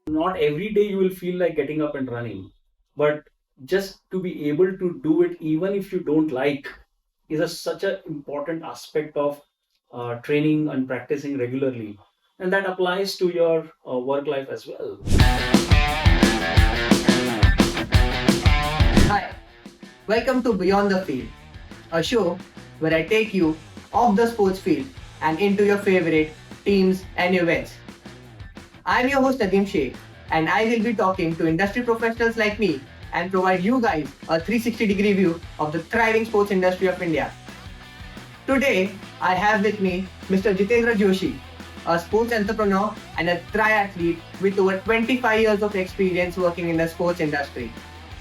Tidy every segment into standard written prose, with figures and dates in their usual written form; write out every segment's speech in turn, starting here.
Not every day you will feel like getting up and running, but just to be able to do it even if you don't like is such an important aspect of training and practicing regularly, and that applies to your work life as well. Hi, welcome to Beyond the Field, a show where I take you off the sports field and into your favorite teams and events. I'm your host Nadeem, and I will be talking to industry professionals like me and provide you guys a 360-degree view of the thriving sports industry of India. Today, I have with me Mr. Jitendra Joshi, a sports entrepreneur and a triathlete with over 25 years of experience working in the sports industry.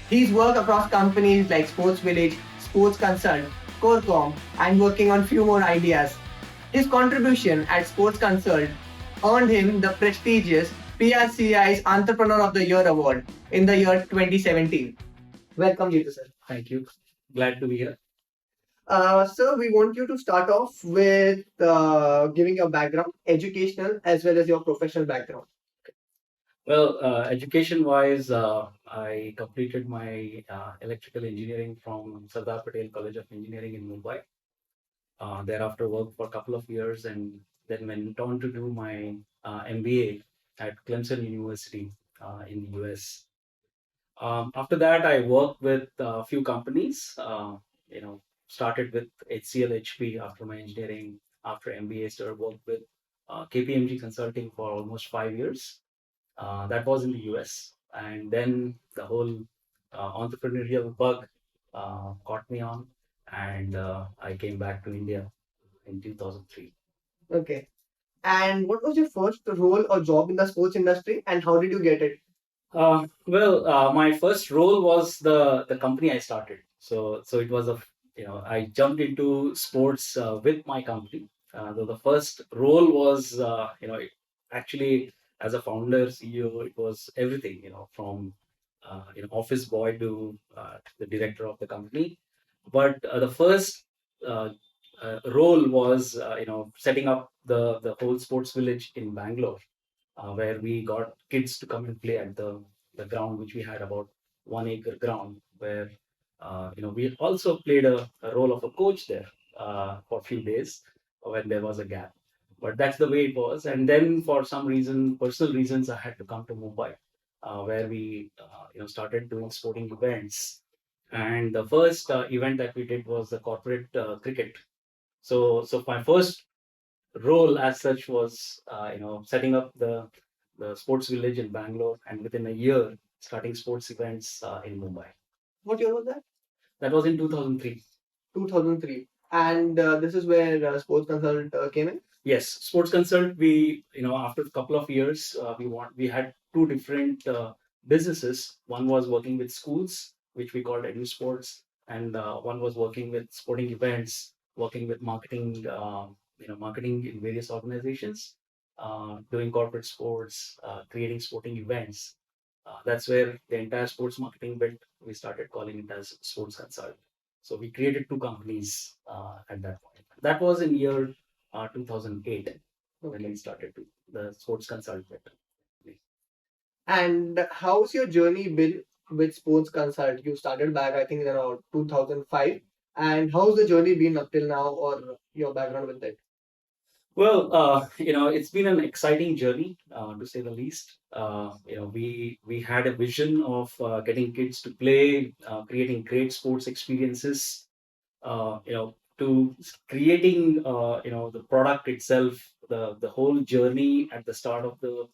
He's worked across companies like Sportz Village, SportsConsult, Corcom, and working on few more ideas. His contribution at SportsConsult earned him the prestigious PRCI's Entrepreneur of the Year award in the year 2017. Welcome, Jitu sir. Thank you. Glad to be here. Sir, we want you to start off with giving your background, educational as well as your professional background. Well, education-wise, I completed my electrical engineering from Sardar Patel College of Engineering in Mumbai. Thereafter, worked for a couple of years and then went on to do my MBA at Clemson University in the US. After that, I worked with a few companies. Started with HCL HP after my engineering. After MBA, started worked with KPMG Consulting for almost 5 years. That was in the US. And then the whole entrepreneurial bug caught me on, and I came back to India in 2003. Okay. And what was your first role or job in the sports industry and how did you get it? My first role was the company I started. So it was I jumped into sports with my company. The first role was actually as a founder CEO. It was everything, from office boy to the director of the company. But the first uh, role was setting up the whole sports village in Bangalore, where we got kids to come and play at the ground, which we had about 1 acre ground, where we also played a role of a coach there for a few days when there was a gap. But that's the way it was. And then for some reason, personal reasons, I had to come to Mumbai, where we started doing sporting events. And the first event that we did was the corporate cricket. So my first role as such was setting up the sports village in Bangalore, and within a year starting sports events in Mumbai. What year was that? That was in 2003. 2003. And this is where Sports Consult came in? Yes, SportsConsult. We after a couple of years we had two different businesses. One was working with schools, which we called Edu Sports, and one was working with sporting events, working with marketing. Marketing in various organizations, doing corporate sports, creating sporting events. That's where the entire sports marketing bit we started calling it as Sports Consult. So we created two companies at that point. That was in year 2008 when we started the Sports Consult bit. And how's your journey been with Sports Consult? You started back, I think, in around 2005. And how's the journey been up till now, or your background with it? Well, it's been an exciting journey, to say the least. We had a vision of getting kids to play, creating great sports experiences, to creating, the product itself, the whole journey at the start of the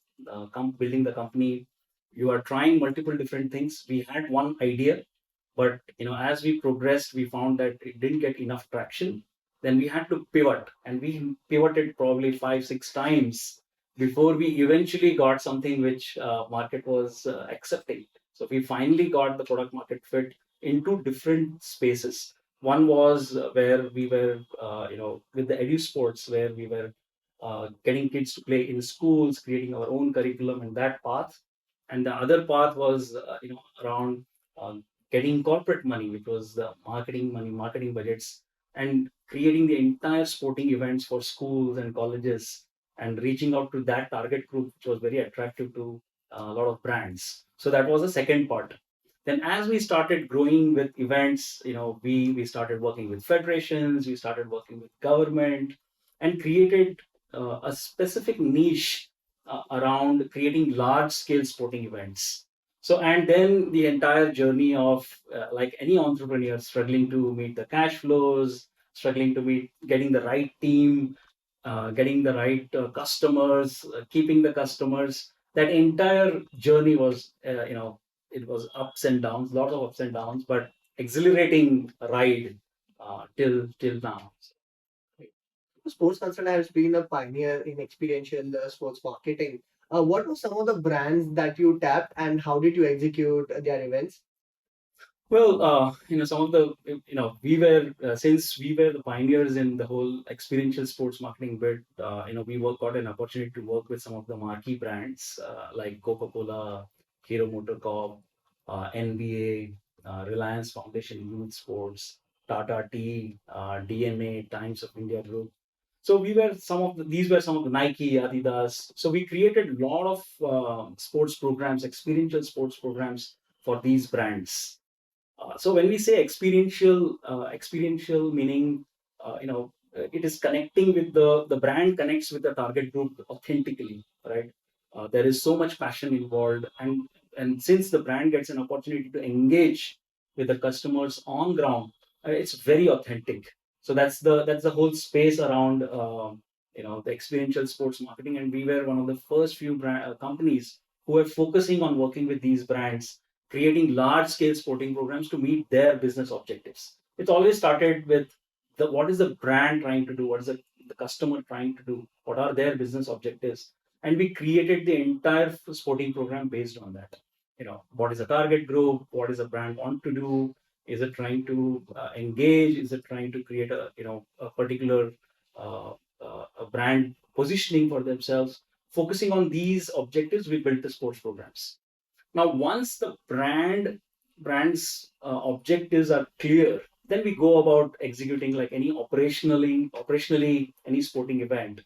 building the company. You are trying multiple different things. We had one idea, but as we progressed, we found that it didn't get enough traction. Then we had to pivot, and we pivoted probably 5 6 times before we eventually got something which market was accepting. So we finally got the product market fit into different spaces. One was where we were with the edu sports, where we were getting kids to play in schools, creating our own curriculum in that path. And the other path was around getting corporate money, which was the marketing money, marketing budgets, and creating the entire sporting events for schools and colleges and reaching out to that target group, which was very attractive to a lot of brands. So that was the second part. Then as we started growing with events, we started working with federations, we started working with government, and created a specific niche around creating large scale sporting events. So, and then the entire journey of like any entrepreneur struggling to meet the cash flows, struggling to meet getting the right team, getting the right customers, keeping the customers. That entire journey was, it was ups and downs, lots of ups and downs, but exhilarating ride till now. SportsConsult has been a pioneer in experiential sports marketing. What were some of the brands that you tapped and how did you execute their events? Well, some of the, we were, since we were the pioneers in the whole experiential sports marketing bit, got an opportunity to work with some of the marquee brands like CocaCola, Hero MotoCorp, NBA, Reliance Foundation Youth Sports, Tata Tea, DNA, Times of India Group. So we were these were some of the Nike, Adidas. So we created a lot of sports programs, experiential sports programs for these brands. So when we say experiential meaning, it is connecting with the brand connects with the target group authentically, right? There is so much passion involved, and since the brand gets an opportunity to engage with the customers on ground, it's very authentic. So that's the whole space around the experiential sports marketing, and we were one of the first few companies who were focusing on working with these brands, creating large scale sporting programs to meet their business objectives. It's always started with what is the brand trying to do, what is the customer trying to do, what are their business objectives, and we created the entire sporting program based on that. What is the target group, what is the brand want to do, is it trying to engage, is it trying to create a particular uh, a brand positioning for themselves. Focusing on these objectives, we built the sports programs. Now, once the brand's objectives are clear, then we go about executing like any operationally any sporting event,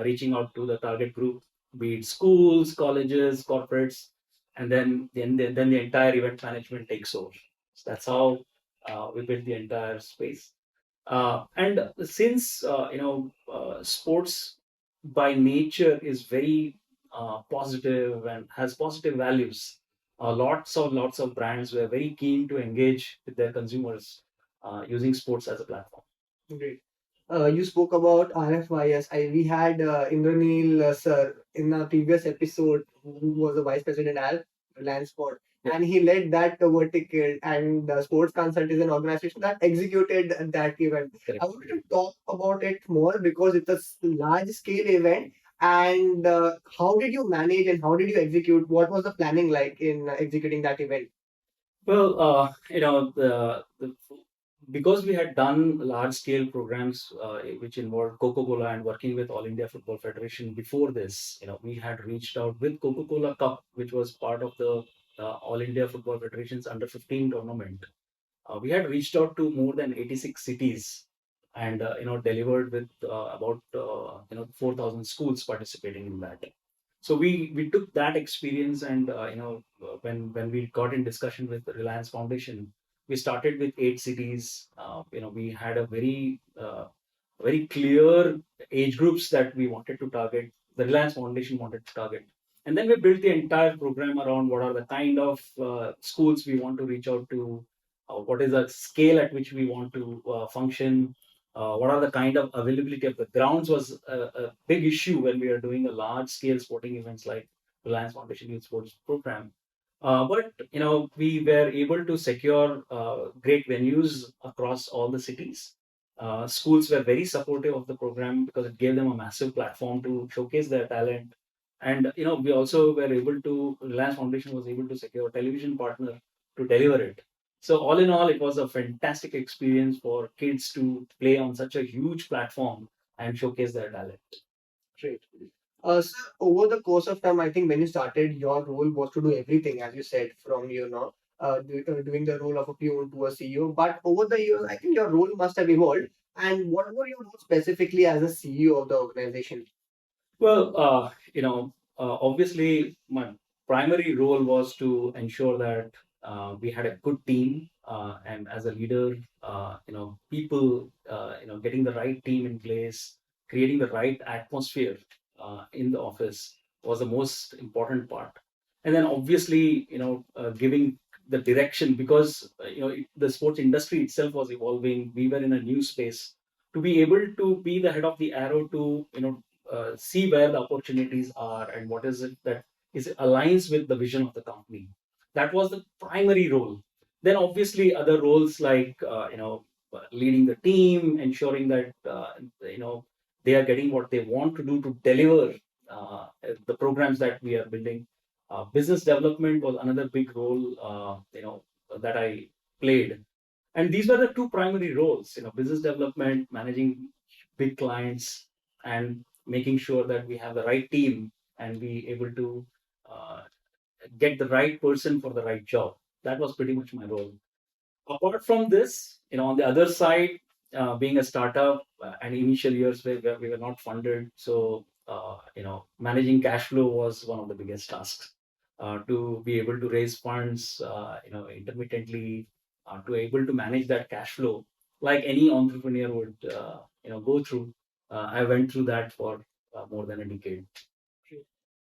reaching out to the target group, be it schools, colleges, corporates, and then the entire event management takes over. So that's how we built the entire space. And since sports by nature is very positive and has positive values, lots of brands were very keen to engage with their consumers using sports as a platform. Great. You spoke about RFIS. We had Indranil sir in a previous episode, who was the vice president at Reliance Sport, Yeah. and he led that vertical. And the Sports Consult is an organization that executed that event. Correct. I wanted to talk about it more because it's a large scale event. And how did you manage and how did you execute? What was the planning like in executing that event? Well, because we had done large scale programs which involved Coca-Cola and working with All India Football Federation before this, we had reached out with Coca-Cola Cup, which was part of the All India Football Federation's under 15 tournament. We had reached out to more than 86 cities and delivered with about 4,000 schools participating in that. So we took that experience, and when we got in discussion with the Reliance Foundation, we started with 8 cities. We had a very clear age groups that we wanted to target. The Reliance Foundation wanted to target, and then we built the entire program around what are the kind of schools we want to reach out to, what is the scale at which we want to function, what are the kind of availability of the grounds was a big issue when we are doing a large scale sporting events like Reliance Foundation Youth Sports Program. But we were able to secure great venues across all the cities. Schools were very supportive of the program because it gave them a massive platform to showcase their talent. And we also were able to, Reliance Foundation was able to secure a television partner to deliver it. So all in all, it was a fantastic experience for kids to play on such a huge platform and showcase their talent. Great. Sir, over the course of time, I think when you started, your role was to do everything, as you said, from doing the role of a peon to a CEO. But over the years, I think your role must have evolved. And what were your roles specifically as a CEO of the organization? Well, obviously, my primary role was to ensure that we had a good team, and as a leader, people, getting the right team in place, creating the right atmosphere in the office was the most important part. And then, obviously, giving the direction because the sports industry itself was evolving. We were in a new space. To be able to be the head of the arrow to see where the opportunities are and what is it that is aligns with the vision of the company. That was the primary role. Then obviously other roles like leading the team, ensuring that they are getting what they want to do to deliver uh, the programs that we are building. Business development was another big role that I played, and these were the two primary roles, business development, managing big clients, and making sure that we have the right team and be able to uh, get the right person for the right job. That was pretty much my role. Apart from this, on the other side, being a startup and initial years where we were not funded, so managing cash flow was one of the biggest tasks. To be able to raise funds, intermittently, to able to manage that cash flow, like any entrepreneur would, go through. I went through that for more than a decade.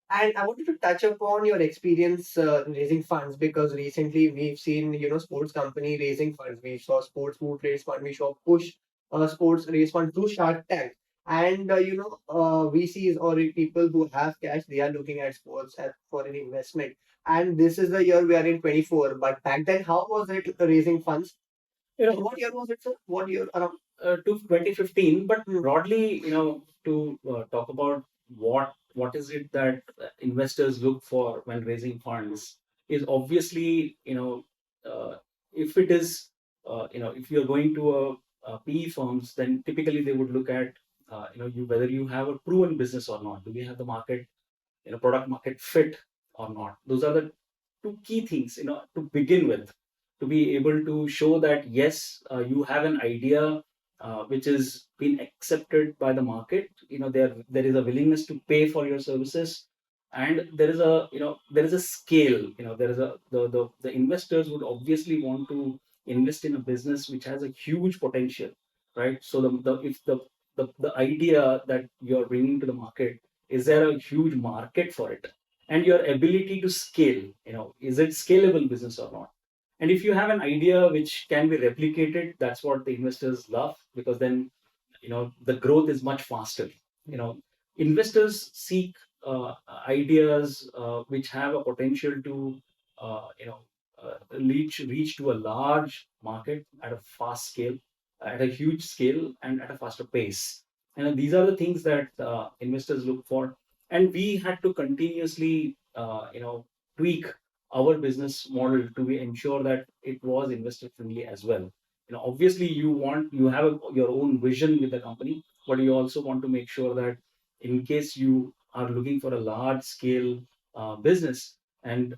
And I wanted to touch upon your experience raising funds because recently we've seen, sports company raising funds. We saw Sports Boot raise fund. We saw Push Sports raise fund through Shark Tank. And VCs or people who have cash, they are looking at sports as for an investment. And this is the year we are in 24. But back then, how was it raising funds? What year was it, sir? What year around? To 2015, but Hmm. broadly, to talk about what is it that investors look for when raising funds is obviously, if it is, if you're going to PE firms, then typically they would look at, you whether you have a proven business or not. Do we have the market, product market fit or not? Those are the two key things, to begin with, to be able to show that yes, you have an idea which is been accepted by the market. There is a willingness to pay for your services, and there is a scale. There is the investors would obviously want to invest in a business which has a huge potential, right? So the idea that you're bringing to the market, is there a huge market for it, and your ability to scale, is it scalable business or not? And if you have an idea which can be replicated, that's what the investors love, because then the growth is much faster. you know Investors seek ideas which have a potential to uh, you know reach to a large market at a fast scale, at a huge scale, and at a faster pace. And these are the things that investors look for. And we had to continuously tweak our business model to ensure that it was investor friendly as well. Obviously you have your own vision with the company, but you also want to make sure that in case you are looking for a large scale business, and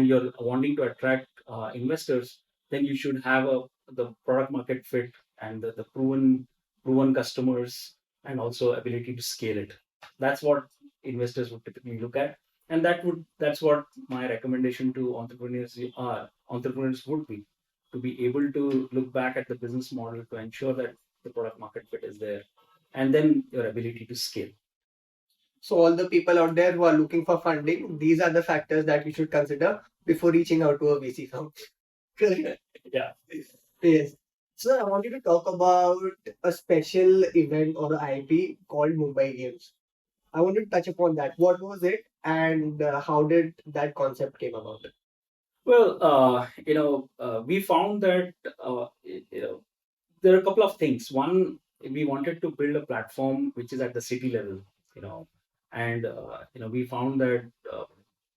you're wanting to attract investors, then you should have the product market fit, and the proven customers, and also ability to scale it. That's what investors would typically look at, and that's what my recommendation to entrepreneurs would be, to be able to look back at the business model to ensure that the product market fit is there, and then your ability to scale. So all the people out there who are looking for funding, these are the factors that you should consider before reaching out to a VC firm. Correct. Yeah. Yes. So I wanted to talk about a special event or IP called Mumbai Games. I wanted to touch upon that. What was it, and how did that concept came about? Well, we found that there are a couple of things. One, we wanted to build a platform which is at the city level, you know, and we found that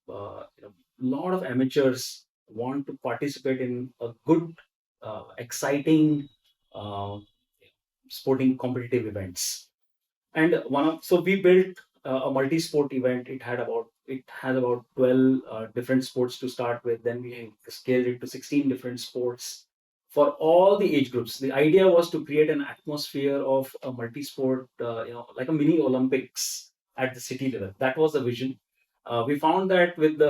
lot of amateurs want to participate in a good, exciting, uh, sporting competitive events. And so we built a multi-sport event. It has about 12 different sports to start with. Then we scaled it to 16 different sports for all the age groups. The idea was to create an atmosphere of a multi-sport, like a mini Olympics, at the city level. That was the vision. We found that with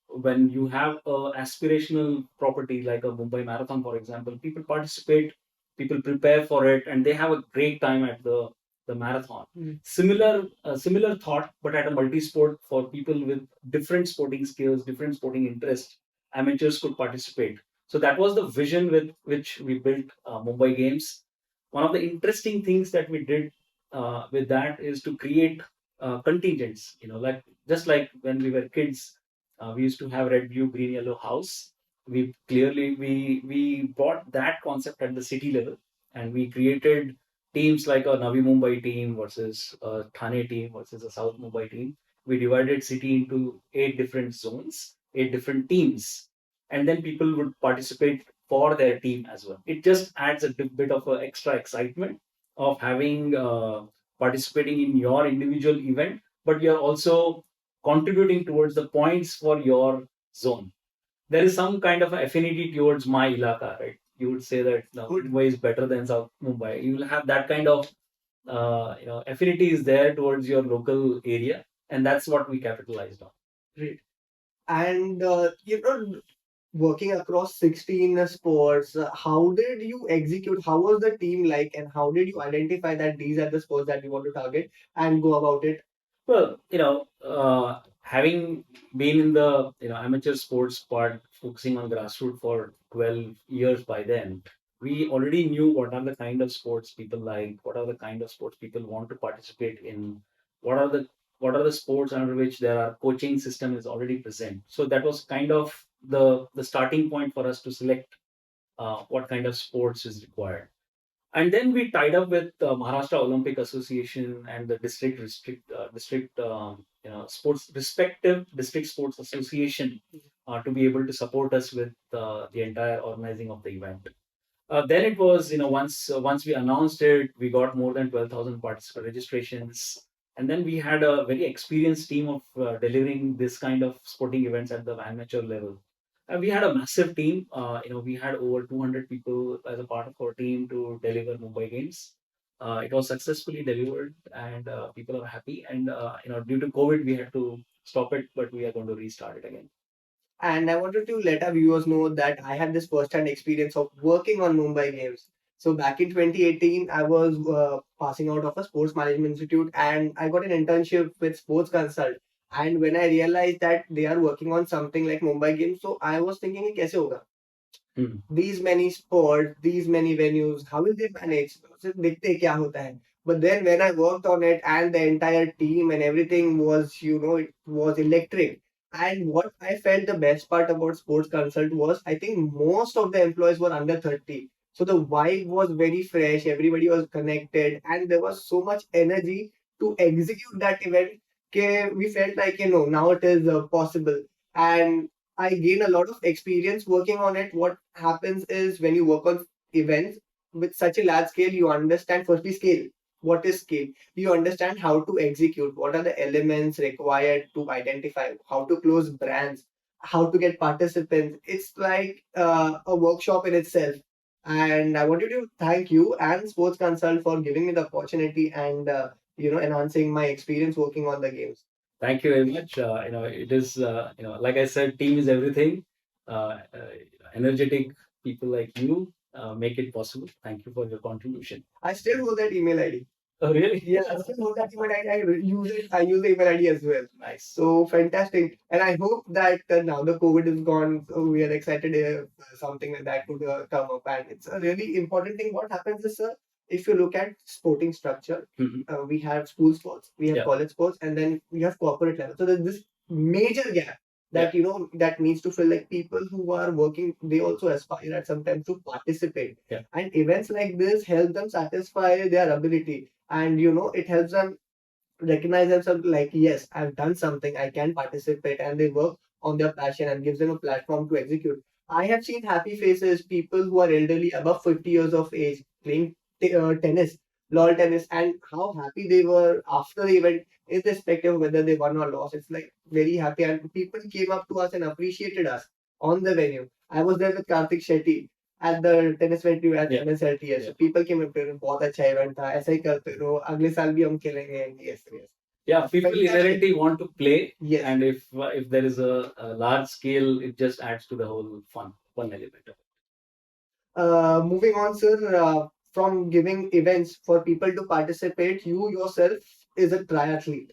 when you have a aspirational property like a Mumbai Marathon, for example, people participate, people prepare for it, and they have a great time at the marathon. Similar thought, but at a multi-sport for people with different sporting skills, different sporting interests. Amateurs could participate. So that was the vision with which we built Mumbai Games. One of the interesting things that we did with that is to create contingents. Like just like when we were kids, we used to have red, blue, green, yellow house. We brought that concept at the city level, and we created teams like a Navi Mumbai team versus a Thane team versus a South Mumbai team. We divided city into 8 different zones, 8 different teams, and then people would participate for their team as well. It just adds a bit of extra excitement of having participating in your individual event, but you're also contributing towards the points for your zone. There is some kind of affinity towards my ilaka, right? You would say that no, Mumbai is better than South Mumbai. You will have that kind of affinity is there towards your local area, and that's what we capitalized on. Great. And working across 16 sports, how did you execute? How was the team like, and how did you identify that these are the sports that you want to target and go about it? Well, having been in the amateur sports part, focusing on grassroots for 12 years by then, we already knew what are the kind of sports people like, what are the kind of sports people want to participate in, what are the sports under which there are coaching system is already present. So that was kind of the starting point for us to select what kind of sports is required. And then we tied up with Maharashtra Olympic Association and the district sports respective district sports association to be able to support us with the entire organizing of the event. Then it was, once we announced it, we got more than 12,000 participant registrations, and then we had a very experienced team of delivering this kind of sporting events at the amateur level. We had a massive team. We had over 200 people as a part of our team to deliver Mumbai Games. It was successfully delivered, and people are happy. And due to COVID, we had to stop it, but we are going to restart it again. And I wanted to let our viewers know that I had this first-hand experience of working on Mumbai Games. So back in 2018, I was passing out of a sports management institute, and I got an internship with SportsConsult. And when I realized that they are working on something like Mumbai Games, so I was thinking, "Kaise hoga? These many sports, these many venues, how will they manage? So, दिखते क्या होता है?" But then when I worked on it and the entire team and everything was, it was electric. And what I felt the best part about Sports Consult was I think most of the employees were under 30. So the vibe was very fresh, everybody was connected, and there was so much energy to execute that event. We felt like, now it is possible. And I gained a lot of experience working on it. What happens is when you work on events with such a large scale, you understand firstly scale. What is scale? You understand how to execute, what are the elements required to identify, how to close brands, how to get participants. It's like a workshop in itself. And I wanted to thank you and Sports Consult for giving me the opportunity and enhancing my experience working on the games. Thank you very much. It is like I said, team is everything. Energetic people like you make it possible. Thank you for your contribution. I still hold that email ID. Oh, really? Yeah, I still hold that email ID. I use it. I use the email ID as well. Nice. So fantastic. And I hope that now the COVID is gone, so we are excited if something like that could come up. And it's a really important thing. What happens is, sir, if you look at sporting structure, we have school sports, we have college sports, and then we have corporate level. So there's this major gap that that needs to fill. Like people who are working, they also aspire at some time to participate. Yeah. And events like this help them satisfy their ability, and it helps them recognize themselves like, yes, I've done something, I can participate, and they work on their passion and gives them a platform to execute. I have seen happy faces, people who are elderly above 50 years of age playing tennis, lawn tennis, and how happy they were after the event, irrespective of whether they won or lost. It's like very happy, and people came up to us and appreciated us on the venue. I was there with Karthik Shetty. at the tennis venue at Yeah. NSLTS. Yeah. So people came up to him, बहुत अच्छा event था, ऐसा ही करते रहो, अगले साल भी हम खेलेंगे. Yes, yes. Yeah, people Fantastic. inherently want to play, Yes. and if there is a large scale, it just adds to the whole fun element. Moving on, sir, from giving events for people to participate, you yourself is a triathlete.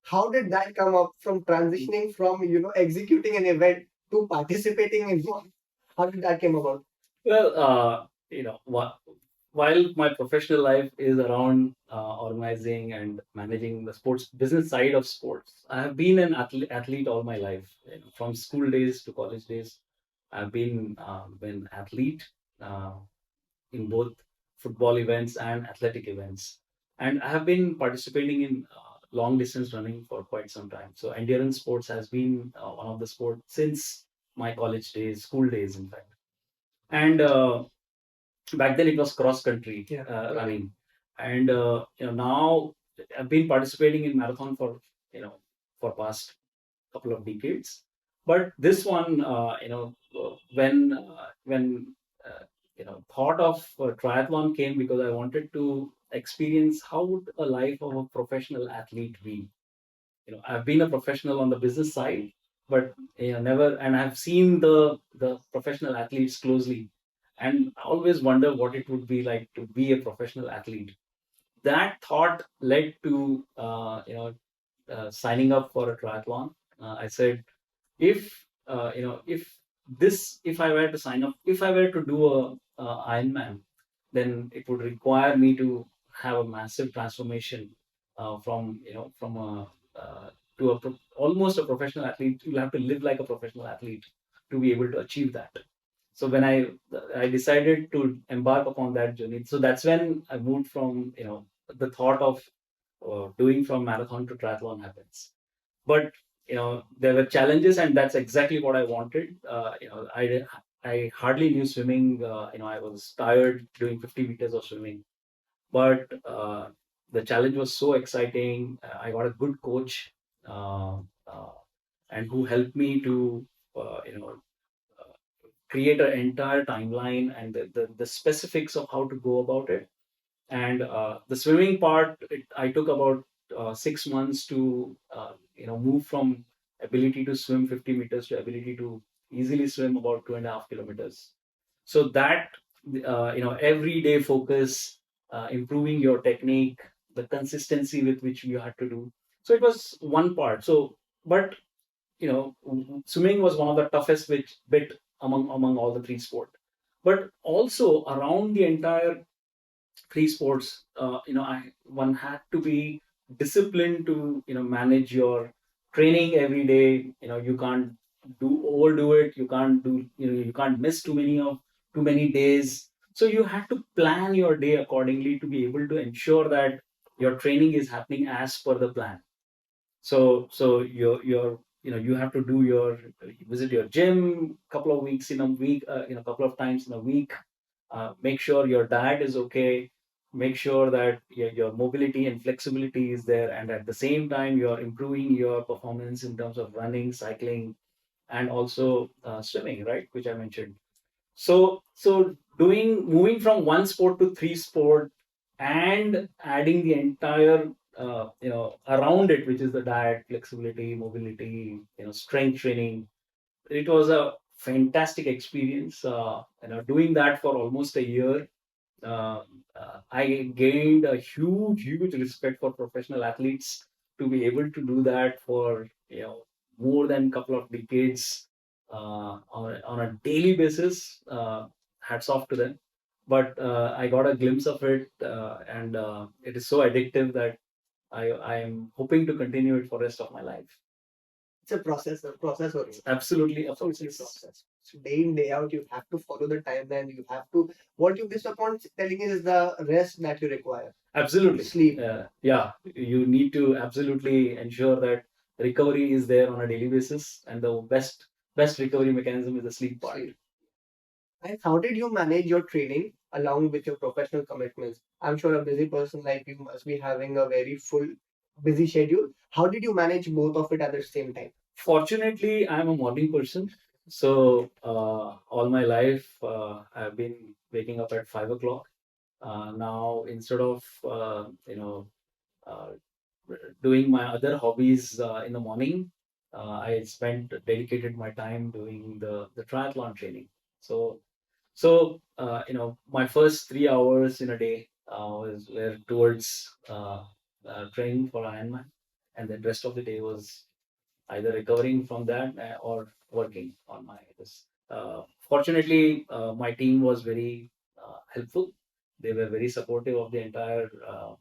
How did that come up from transitioning from executing an event to participating in one? How did that came about? Well, while my professional life is around organizing and managing the sports business side of sports, I have been an athlete all my life, from school days to college days. I've been athlete uh, in both football events and athletic events, and I have been participating in long distance running for quite some time. So endurance sports has been one of the sports since my college days, school days, in fact. And back then it was cross country running, and now I've been participating in marathon for past couple of decades. But this one, when thought of triathlon came, because I wanted to experience how would a life of a professional athlete be. I've been a professional on the business side, but never, and I've seen the professional athletes closely, and I always wonder what it would be like to be a professional athlete. That thought led to signing up for a triathlon. I said, if I were to sign up, if I were to do a Ironman, then it would require me to have a massive transformation from a to almost a professional athlete. You'll have to live like a professional athlete to be able to achieve that. So when I decided to embark upon that journey, so that's when I moved from the thought of doing from marathon to triathlon happens. But there were challenges, and that's exactly what I wanted. I hardly knew swimming. I was tired doing 50 meters of swimming, but the challenge was so exciting. I got a good coach, uh, uh, and who helped me to uh, you know uh, create an entire timeline and the specifics of how to go about it. And the swimming part, I took about 6 months to move from ability to swim 50 meters to ability to easily swim about 2.5 kilometers. So that everyday focus, improving your technique, the consistency with which you had to do. So it was one part. So, but swimming was one of the toughest bit among all the three sports. But also around the entire three sports, one had to be disciplined to manage your training every day. You can't overdo it. You can't do you can't miss too many days. So you had to plan your day accordingly to be able to ensure that your training is happening as per the plan. So you have to do your visit your gym couple of weeks in a week, couple of times in a week. Make sure your diet is okay. Make sure that your mobility and flexibility is there, and at the same time you're improving your performance in terms of running, cycling, and also swimming, right, which I mentioned. So doing moving from one sport to three sport, and adding the entire around it, which is the diet, flexibility, mobility, strength training. It was a fantastic experience. Doing that for almost a year, uh, I gained a huge respect for professional athletes to be able to do that for more than a couple of decades on a daily basis. Hats off to them. But I got a glimpse of it, and it is so addictive that I am hoping to continue it for the rest of my life. It's a process only. It's absolutely a Absolutely process. process. So day in, day out, you have to follow the timeline. You have to, what you missed upon telling is the rest that you require. Absolutely. Sleep. Yeah, you need to absolutely ensure that recovery is there on a daily basis, and the best recovery mechanism is the sleep part. Sleep. And how did you manage your training along with your professional commitments? I'm sure a busy person like you must be having a very full, busy schedule. How did you manage both of it at the same time? Fortunately, I'm a morning person. All my life, I've been waking up at 5 o'clock. Now, instead of uh, doing my other hobbies in the morning, I spent dedicated my time doing the triathlon training. So my first 3 hours in a day was were towards training for Ironman, and then rest of the day was either recovering from that or working on my this. Fortunately, my team was very helpful. They were very supportive of the entire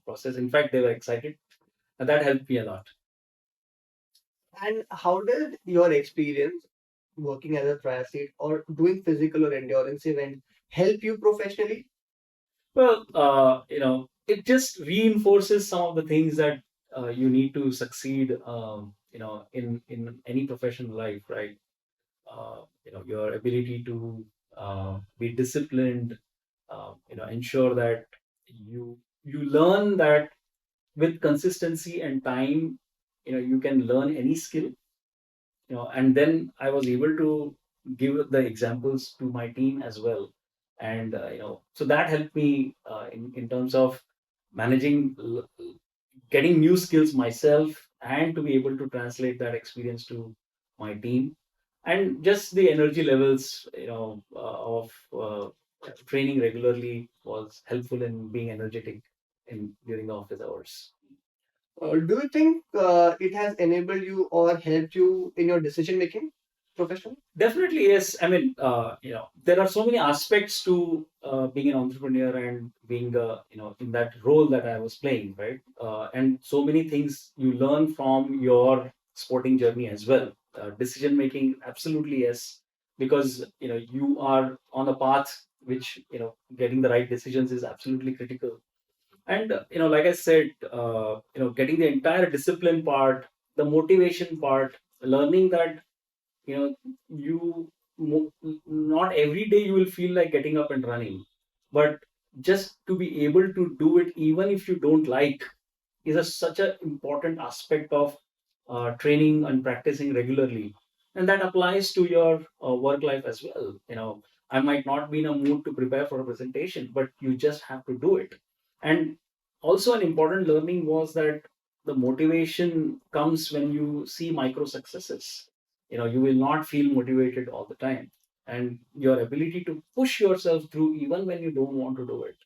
process. In fact, they were excited, and that helped me a lot. And how did your experience working as a triathlete or doing physical or endurance event help you professionally? Well, it just reinforces some of the things that you need to succeed, in any professional life, right? Your ability to be disciplined, ensure that you learn that with consistency and time, you can learn any skill, and then I was able to give the examples to my team as well, and so that helped me in terms of managing getting new skills myself, and to be able to translate that experience to my team, and just the energy levels of training regularly was helpful in being energetic in during the office hours. Do you think it has enabled you or helped you in your decision making professionally? Definitely, yes. I mean, there are so many aspects to being an entrepreneur and being, in that role that I was playing, right? And so many things you learn from your sporting journey as well. Decision making, absolutely yes, because you are on a path which getting the right decisions is absolutely critical. And like I said, getting the entire discipline part, the motivation part, learning that you know you not every day you will feel like getting up and running, but just to be able to do it even if you don't like is such an important aspect of training and practicing regularly, and that applies to your work life as well. I might not be in a mood to prepare for a presentation, but you just have to do it. And also an important learning was that the motivation comes when you see micro successes. You will not feel motivated all the time, and your ability to push yourself through even when you don't want to do it,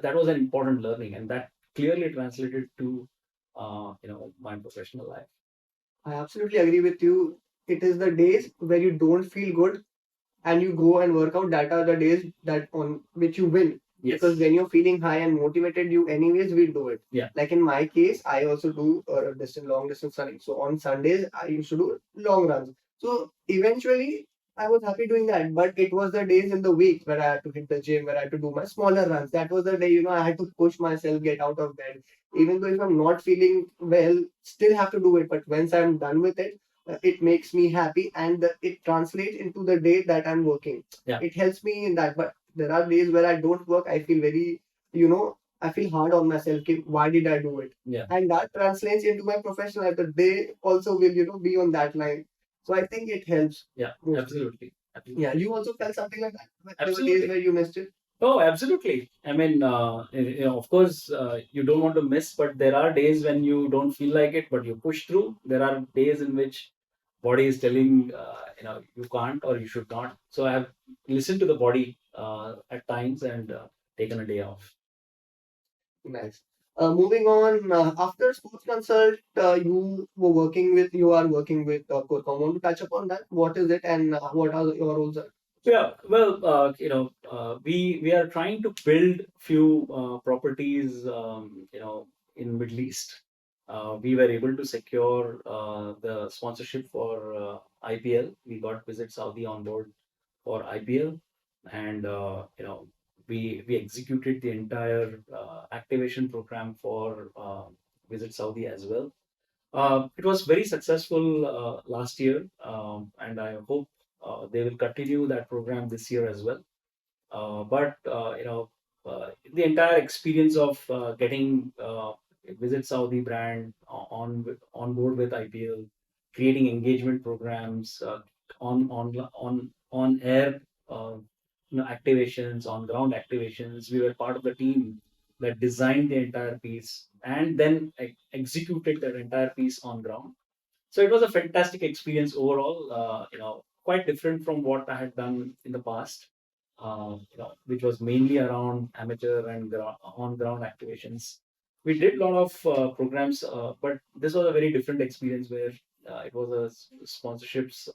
that was an important learning, and that clearly translated to my professional life. I absolutely agree with you. It is the days where you don't feel good and you go and work out, that are the days that on which you win. Yes. Because when you're feeling high and motivated, you anyways will do it. Yeah. Like in my case, I also do long distance running. So on Sundays, I used to do long runs. So eventually, I was happy doing that. But it was the days in the week where I had to hit the gym, where I had to do my smaller runs. That was the day, I had to push myself, get out of bed. Even though if I'm not feeling well, still have to do it. But once I'm done with it, it makes me happy, and it translates into the day that I'm working. Yeah. It helps me in that. But there are days where I don't work, I feel very, I feel hard on myself. Why did I do it? Yeah. And that translates into my professional life. The day also will, be on that line. So I think it helps. Yeah, mostly. absolutely. Absolutely. Yeah, you also felt something like that. There were Absolutely. days where you missed it. Oh, absolutely. I mean, of course, you don't want to miss, but there are days when you don't feel like it, but you push through. There are days in which body is telling, you can't or you should not. So I have listened to the body at times and taken a day off. Nice. Moving on, after SportsConsult, you are working with Corcom. Want to touch upon that? What is it, and what are your roles? Yeah, well, we are trying to build few properties, in Middle East. We were able to secure the sponsorship for IPL. We got Visit Saudi on board for IPL, and we executed the entire activation program for Visit Saudi as well. It was very successful last year, and I hope they will continue that program this year as well. But the entire experience of getting Visit Saudi brand on board with IPL, creating engagement programs, on air activations, on ground activations. We were part of the team that designed the entire piece and then executed that entire piece on ground. So it was a fantastic experience overall. Quite different from what I had done in the past. Which was mainly around amateur and on ground activations. We did a lot of programs, but this was a very different experience where it was a sponsorships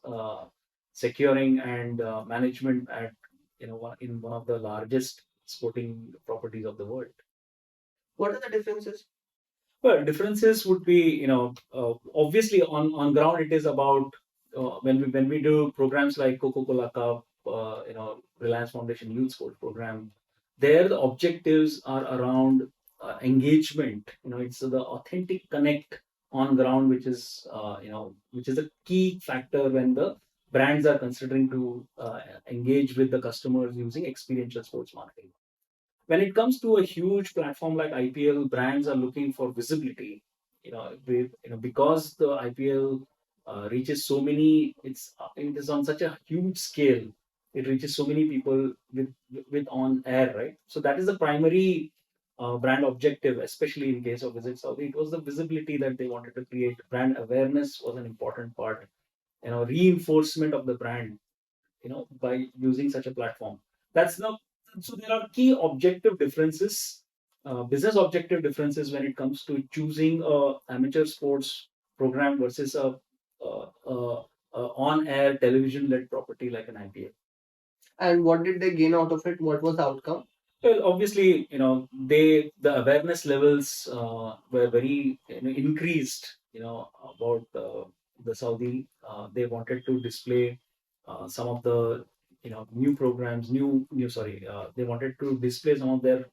securing and management at in one of the largest sporting properties of the world. What are the differences? Well, differences would be, obviously on ground it is about when we do programs like Coca-Cola Cup, Reliance Foundation Youth Sports Program. There the objectives are around engagement. It's the authentic connect on ground, which is a key factor when the brands are considering to engage with the customers using experiential sports marketing. When it comes to a huge platform like IPL, brands are looking for visibility. Because the IPL reaches so many, it is on such a huge scale. It reaches so many people with on air, right? So that is the primary brand objective, especially in case of Visit Saudi. It was the visibility that they wanted to create. Brand awareness was an important part. Reinforcement of the brand, by using such a platform. That's not So there are key objective differences, business objective differences when it comes to choosing a amateur sports program versus a on-air television-led property like an IPL. And what did they gain out of it? What was the outcome? Well, obviously, the awareness levels were very increased. About the Saudi. They wanted to display some of the new programs, new sorry. They wanted to display some of their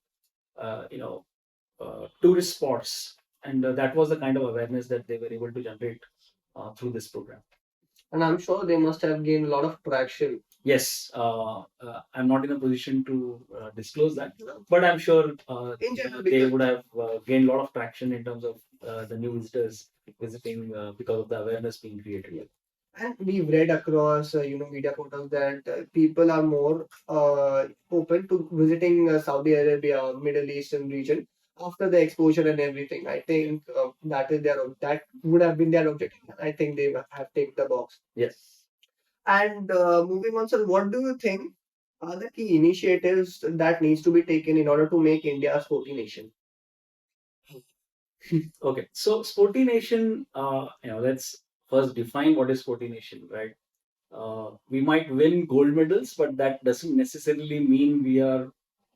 tourist spots, and that was the kind of awareness that they were able to generate through this program. And I'm sure they must have gained a lot of traction. Yes, I'm not in a position to disclose that, but I'm sure In general, they because would have gained a lot of traction in terms of the new visitors visiting because of the awareness being created. and we've read across media portals that people are more open to visiting Saudi Arabia, Middle Eastern region after the exposure and everything. I think that would have been their objective. I think they have ticked the box. Yes. And moving on, sir, what do you think are the key initiatives that needs to be taken in order to make India a sporty nation? Okay, so sporty nation, let's first define what is sporty nation, right? We might win gold medals, but that doesn't necessarily mean we are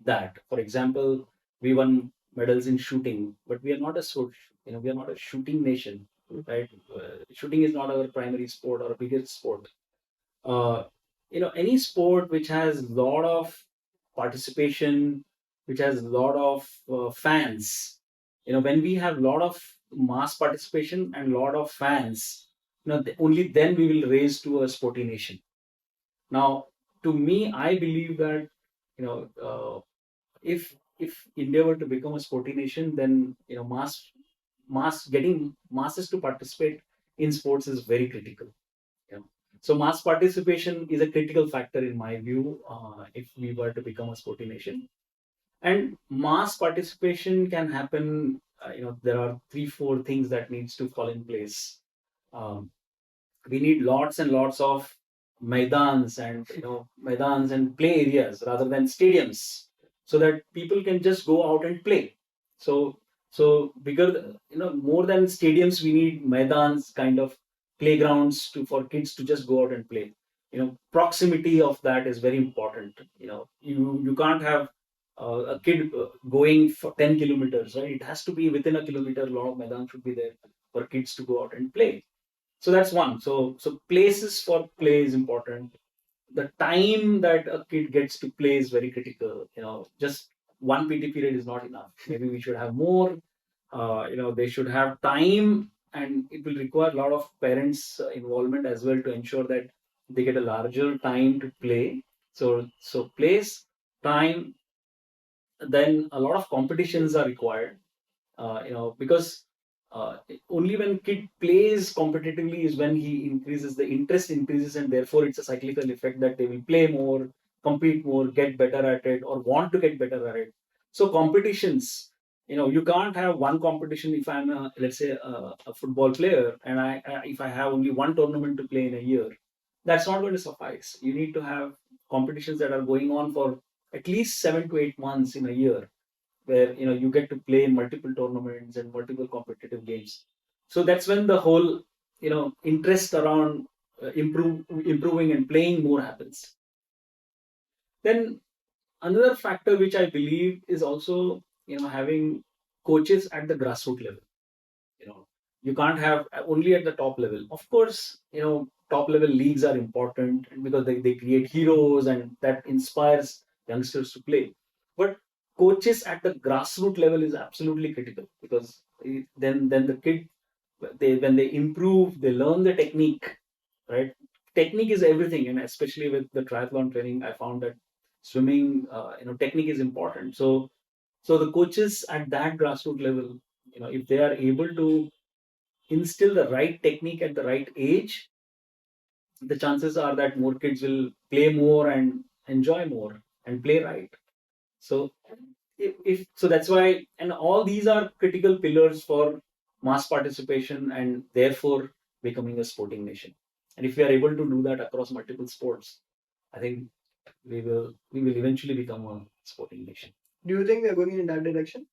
that. For example, we won medals in shooting, but we are not we are not a shooting nation, right? Shooting is not our primary sport or biggest sport. uh, any sport which has a lot of participation, which has a lot of fans, when we have a lot of mass participation and a lot of fans, only then we will raise to a sporty nation. Now, to me, I believe that you know if India were to become a sporty nation, then getting masses to participate in sports is very critical. Yeah. So mass participation is a critical factor in my view if we were to become a sporty nation. And mass participation can happen. There are 3, 4 things that needs to fall in place. Um, we need lots and lots of maidans and play areas rather than stadiums, so that people can just go out and play. So so bigger, more than stadiums, we need maidans, kind of playgrounds for kids to just go out and play. Proximity of that is very important. You can't have a kid going for 10 kilometers, right? It has to be within a kilometer. A lot of maidans should be there for kids to go out and play. So that's one. So places for play is important. The time that a kid gets to play is very critical. Just one PT period is not enough. Maybe we should have more. They should have time, and it will require a lot of parents' involvement as well to ensure that they get a larger time to play. So place, time, then a lot of competitions are required. Because only when kid plays competitively is when he increases, the interest increases, and therefore it's a cyclical effect that they will play more, compete more, get better at it, or want to get better at it. So competitions, you can't have one competition. If I'm let's say a football player, and if I have only one tournament to play in a year, that's not going to suffice. You need to have competitions that are going on for at least 7 to 8 months in a year, where you get to play in multiple tournaments and multiple competitive games. So that's when the whole interest around improving and playing more happens. Then another factor which I believe is also having coaches at the grassroots level. you know you can't have only at the top level. Of course, top level leagues are important, because they create heroes and that inspires youngsters to play. But coaches at the grassroots level is absolutely critical, because then the kid, when they improve, they learn the technique, right? Technique is everything, and especially with the triathlon training, I found that swimming, technique is important. So the coaches at that grassroots level, if they are able to instill the right technique at the right age, the chances are that more kids will play more and enjoy more and play right. So if so, that's why, and all these are critical pillars for mass participation and therefore becoming a sporting nation. And if we are able to do that across multiple sports, I think we will eventually become a sporting nation. Do you think we are going in that direction?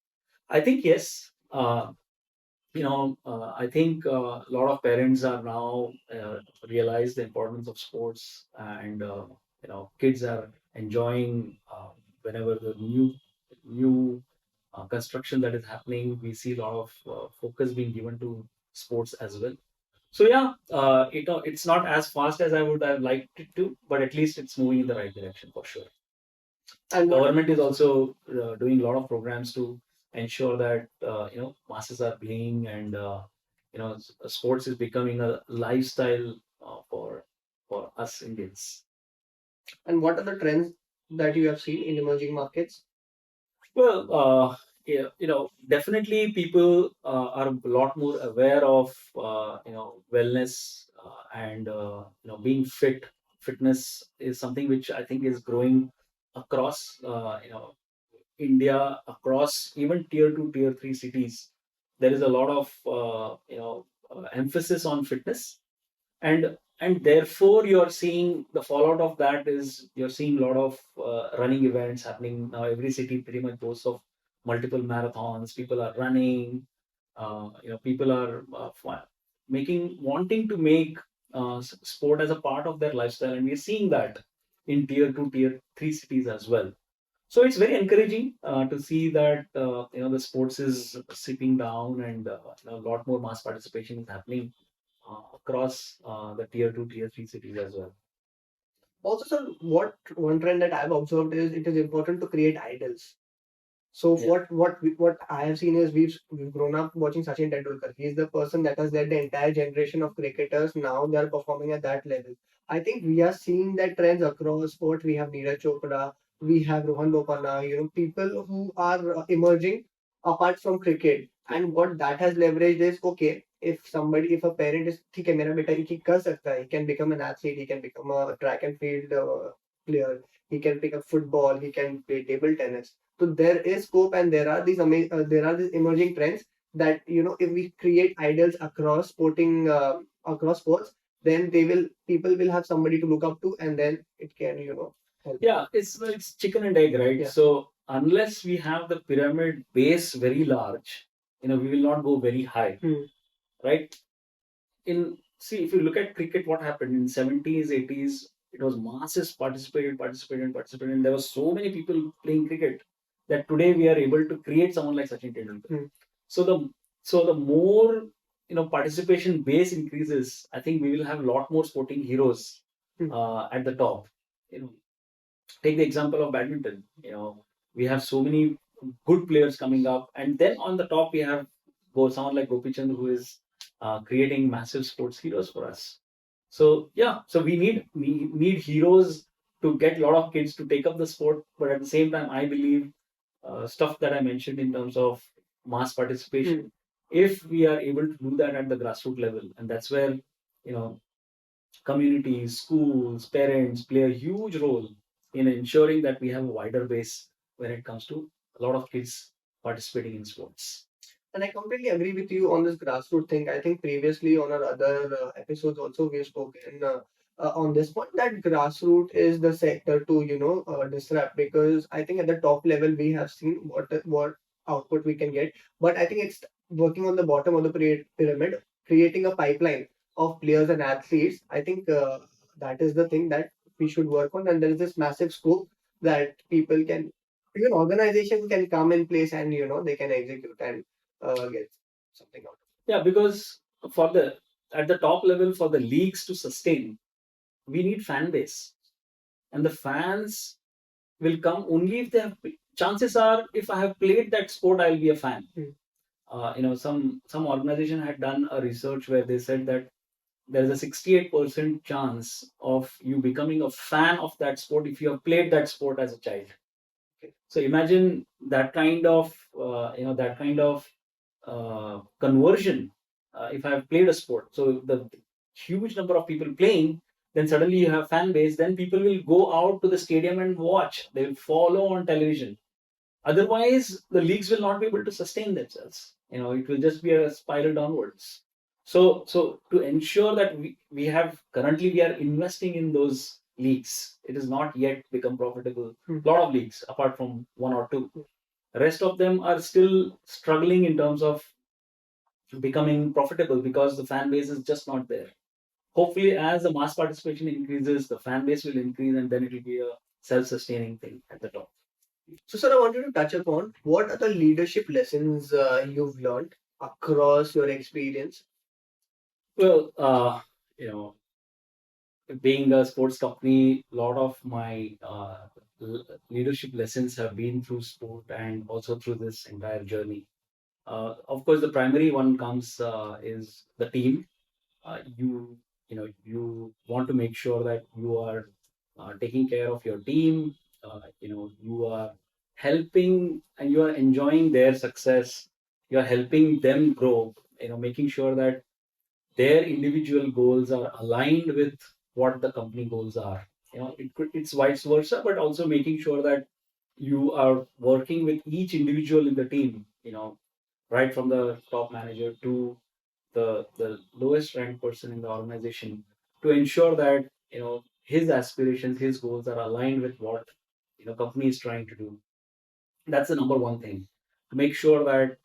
I think yes. I think a lot of parents are now realize the importance of sports, and kids are enjoying whenever the new construction that is happening. We see a lot of focus being given to sports as well. So yeah, it's not as fast as I would have liked it to, but at least it's moving in the right direction for sure. And government is also doing a lot of programs to ensure that masses are playing, and sports is becoming a lifestyle for us Indians. And what are the trends that you have seen in emerging markets? Well, yeah, definitely people are a lot more aware of wellness, and being fit. Fitness is something which I think is growing across India, across even tier 2, tier 3 cities. There is a lot of emphasis on fitness, and therefore you're seeing the fallout of that is you're seeing a lot of running events happening now. Every city pretty much boasts of multiple marathons. People are running. People are wanting to make sport as a part of their lifestyle, and we're seeing that in tier 2, tier 3 cities as well. So it's very encouraging to see that the sports is seeping down, and a lot more mass participation is happening across the tier 2, tier 3 cities as well. Also, sir, what one trend that I've observed is it is important to create idols. So yeah. What I have seen is we've grown up watching Sachin Tendulkar. He's the person that has led the entire generation of cricketers. Now they are performing at that level. I think we are seeing that trends across sport. We have Neeraj Chopra, we have Rohan Bopanna. People who are emerging apart from cricket. And what that has leveraged is, okay, if a parent is, ठीक है मेरा बेटा ये कर सकता है, he can become an athlete, he can become a track and field player, he can pick up football, he can play table tennis. So there is scope, and there are these emerging trends that if we create idols across across sports, then people will have somebody to look up to, and then it can help. Yeah, it's chicken and egg, right? Yeah. So unless we have the pyramid base very large, we will not go very high, right? If you look at cricket, what happened in 70s, 80s, it was masses participated, and there were so many people playing cricket that today we are able to create someone like Sachin Tendulkar. So the more participation base increases, I think we will have a lot more sporting heroes at the top. Take the example of badminton. We have so many good players coming up, and then on the top we have someone like Gopichand, who is creating massive sports heroes for us. So yeah, so we need heroes to get a lot of kids to take up the sport, but at the same time, I believe stuff that I mentioned in terms of mass participation if we are able to do that at the grassroots level, and that's where communities, schools, parents play a huge role in ensuring that we have a wider base when it comes to a lot of kids participating in sports. And I completely agree with you on this grassroots thing. I think previously on our other episodes also we have spoken on this point that grassroots is the sector to disrupt, because I think at the top level we have seen what output we can get, but I think it's working on the bottom of the pyramid, creating a pipeline of players and athletes. I think that is the thing that we should work on, and there is this massive scope that people can, even organization can come in place, and they can execute and get something out of it. Yeah, because for the at the top level, for the leagues to sustain, we need fan base, and the fans will come only if they have. Chances are, if I have played that sport, I'll be a fan. Some organization had done a research where they said that there is a 68% chance of you becoming a fan of that sport if you have played that sport as a child. Okay. So imagine that kind of conversion. If I have played a sport, so the huge number of people playing, then suddenly you have fan base. Then people will go out to the stadium and watch. They will follow on television. Otherwise, the leagues will not be able to sustain themselves. It will just be a spiral downwards. So to ensure that we have currently we are investing in those leagues. It has not yet become profitable. A lot of leagues, apart from one or two, the rest of them are still struggling in terms of becoming profitable because the fan base is just not there. Hopefully, as the mass participation increases, the fan base will increase, and then it will be a self-sustaining thing at the top. So, sir, I wanted to touch upon what are the leadership lessons you've learned across your experience. Well, being a sports company, a lot of my leadership lessons have been through sport and also through this entire journey. Of course, the primary one comes is the team. You want to make sure that you are taking care of your team. You are helping and you are enjoying their success. You are helping them grow. Making sure that their individual goals are aligned with what the company goals are. It's vice versa, but also making sure that you are working with each individual in the team. Right from the top manager to the lowest ranked person in the organization, to ensure that his aspirations, his goals are aligned with what company is trying to do. That's the number one thing. To make sure that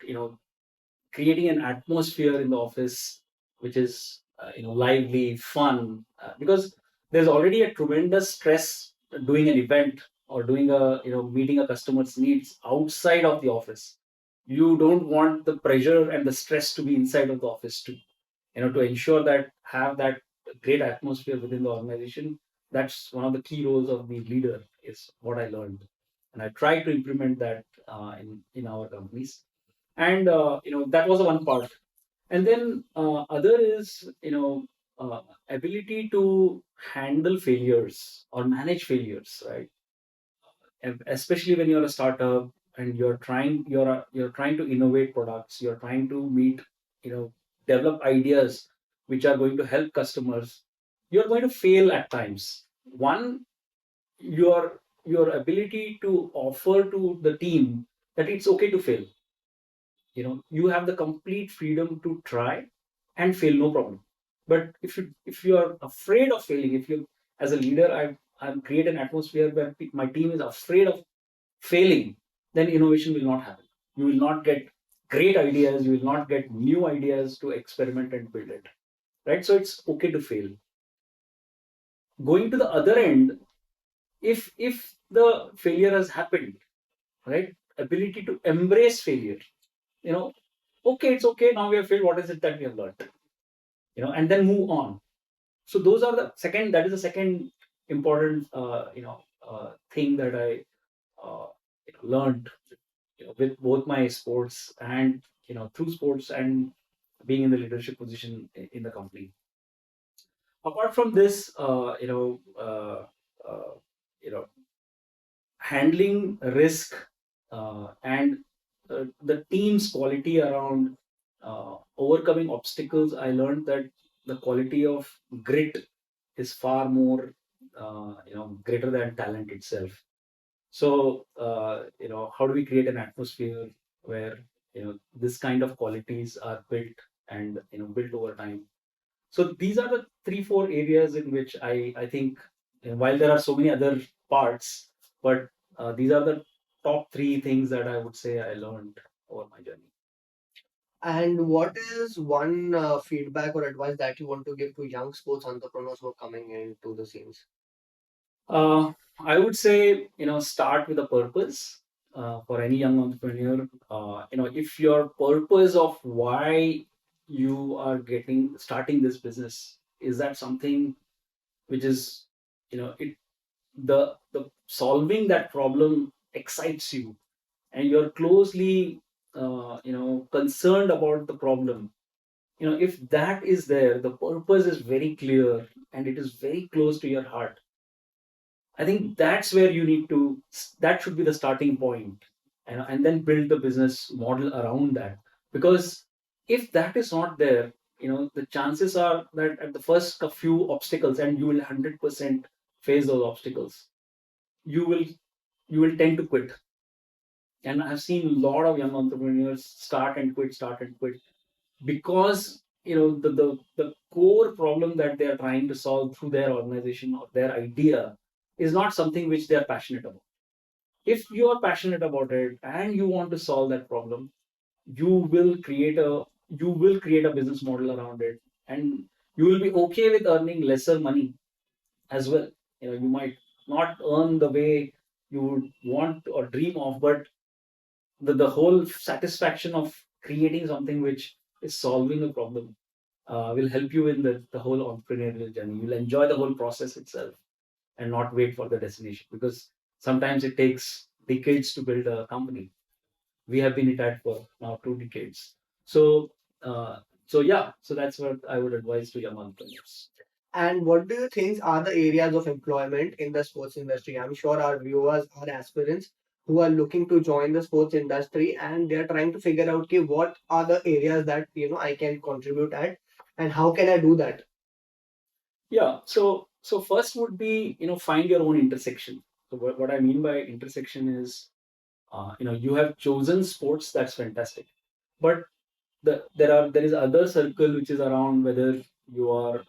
creating an atmosphere in the office which is lively, fun, because there's already a tremendous stress doing an event or doing a meeting a customer's needs outside of the office. You don't want the pressure and the stress to be inside of the office too. To ensure that have that great atmosphere within the organization. That's one of the key roles of the leader, is what I learned, and I try to implement that in our companies. And that was the one part. And then other is ability to handle failures or manage failures, right? And especially when you're a startup and you're trying to innovate products, you're trying to meet, develop ideas which are going to help customers. You're going to fail at times. One, your ability to offer to the team that it's okay to fail. You have the complete freedom to try and fail, no problem. But if you are afraid of failing, if you, as a leader, I create an atmosphere where my team is afraid of failing, then innovation will not happen. You will not get great ideas, you will not get new ideas to experiment and build it, right? So it's okay to fail. Going to the other end, if the failure has happened, right, ability to embrace failure. you know okay, it's okay, now we have failed, what is it that we have learned, and then move on. So those are the second that is the second important thing that I uh, learned with both my sports and through sports and being in the leadership position in the company. Apart from this, uh, you know handling risk and the team's quality around overcoming obstacles, I learned that the quality of grit is far more, greater than talent itself. So, how do we create an atmosphere where, this kind of qualities are built and, built over time? So these are the three, four areas in which I think, while there are so many other parts, but these are the top three things that I would say I learned over my journey. And what is one feedback or advice that you want to give to young sports entrepreneurs who are coming into the scenes? I would say, start with a purpose for any young entrepreneur. If your purpose of why you are starting this business, is that something which is, it the solving that problem excites you, and you're closely, concerned about the problem. If that is there, the purpose is very clear, and it is very close to your heart. I think that's where you need to, that should be the starting point, and then build the business model around that. Because if that is not there, the chances are that at the first few obstacles, and you will 100% face those obstacles, you will you will tend to quit. And I've seen a lot of young entrepreneurs start and quit, because the core problem that they are trying to solve through their organization or their idea is not something which they are passionate about. If you are passionate about it and you want to solve that problem, you will create a business model around it, and you will be okay with earning lesser money as well. You might not earn the way you would want or dream of, but the whole satisfaction of creating something which is solving a problem will help you in the whole entrepreneurial journey. You'll enjoy the whole process itself and not wait for the destination, because sometimes it takes decades to build a company. We have been at it for now 2 decades. So, so that's what I would advise to young entrepreneurs. And what do you think are the areas of employment in the sports industry? I'm sure our viewers are aspirants who are looking to join the sports industry and they're trying to figure out okay, what are the areas that I can contribute at and how can I do that? Yeah. So first would be, find your own intersection. So what I mean by intersection is, you have chosen sports, that's fantastic, but there is other circle which is around, whether you are,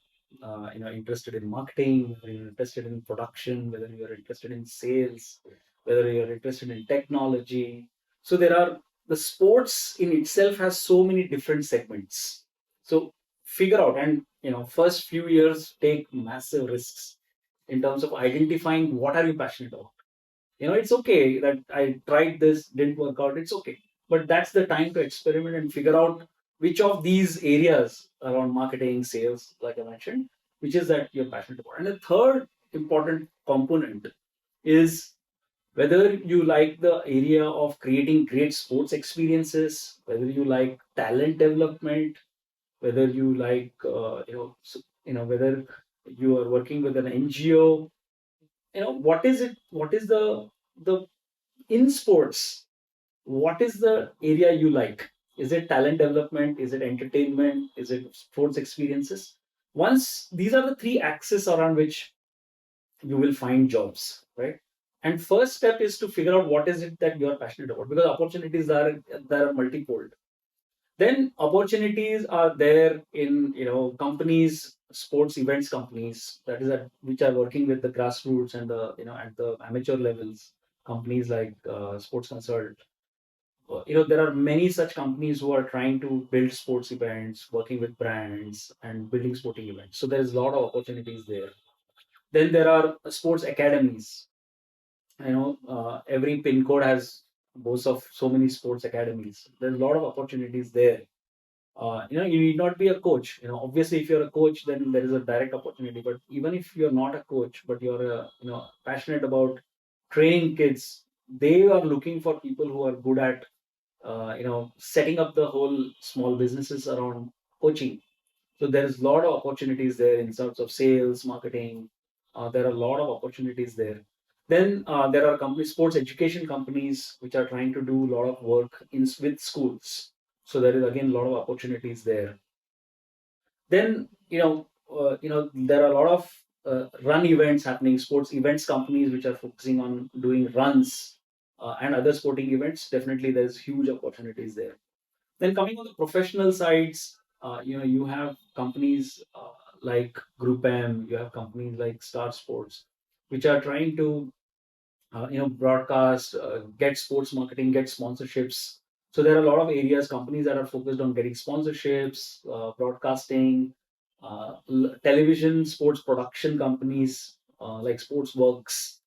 interested in marketing, whether you're interested in production, whether you're interested in sales, whether you're interested in technology. So there are, the sports in itself has so many different segments. So figure out, and first few years take massive risks in terms of identifying what are you passionate about. It's okay that I tried this, didn't work out, it's okay, but that's the time to experiment and figure out which of these areas around marketing, sales, like I mentioned, which is that you're passionate about. And the third important component is whether you like the area of creating great sports experiences, whether you like talent development, whether you like, whether you are working with an NGO. What is it, what is the in sports, what is the area you like? Is it talent development? Is it entertainment? Is it sports experiences? Once these are the three axes around which you will find jobs, right? And first step is to figure out what is it that you are passionate about, because opportunities are there are multifold. Then opportunities are there in, companies, sports events companies, that is which are working with the grassroots and the, at the amateur levels, companies like SportsConsult. There are many such companies who are trying to build sports events, working with brands and building sporting events. So there is a lot of opportunities there. Then there are sports academies. Every pin code has boasts of so many sports academies. There's a lot of opportunities there. You need not be a coach. Obviously, if you're a coach, then there is a direct opportunity. But even if you're not a coach, but you're passionate about training kids, they are looking for people who are good at setting up the whole small businesses around coaching. So there's a lot of opportunities there in terms of sales, marketing. There are a lot of opportunities there. Then there are companies, sports education companies, which are trying to do a lot of work with schools. So there is again a lot of opportunities there. Then there are a lot of run events happening, sports events companies which are focusing on doing runs and other sporting events. Definitely, there's huge opportunities there. Then coming on the professional sides, you have companies like Group M, you have companies like Star Sports, which are trying to broadcast, get sports marketing, get sponsorships. So there are a lot of areas, companies that are focused on getting sponsorships, broadcasting, television, sports production companies like Sportsworks,